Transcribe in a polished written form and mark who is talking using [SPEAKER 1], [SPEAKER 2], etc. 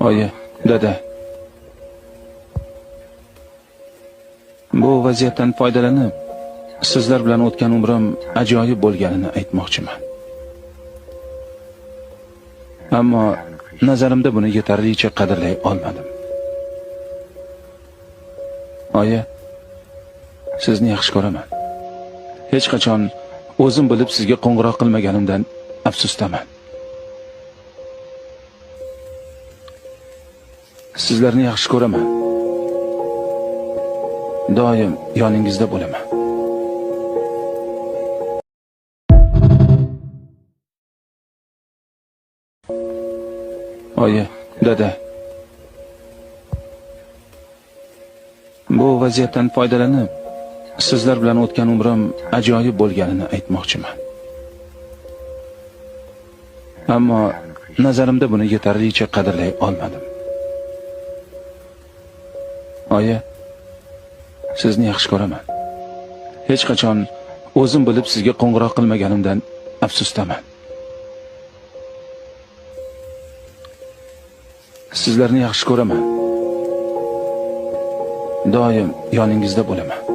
[SPEAKER 1] Oyi, dada. Bu vaziyatdan foydalanib, sizlar bilan o'tgan umrim ajoyib bo'lganini aytmoqchiman. Ammo nazarimda buni yetarlicha qadrlay olmadim. Oyi, sizni yaxshi ko'raman. Hech qachon o'zim bilib sizga qo'ng'iroq qilmaganimdan afsusdaman. Sizlarni yaxshi ko'raman. Doim yoningizda bo'laman. Oyi, dada. Bu vaziyatdan foydalanib, sizlar bilan o'tgan umrim ajoyib bo'lganini aytmoqchiman. Ammo nazarimda buni yetarlicha qadrlay olmadim. Oyi, sizni yaxshi ko'raman. Hech qachon o'zim bilib sizga qo'ng'iroq qilmaganimdan afsusdaman. Sizlarni yaxshi ko'raman. Doim yoningizda bo'laman.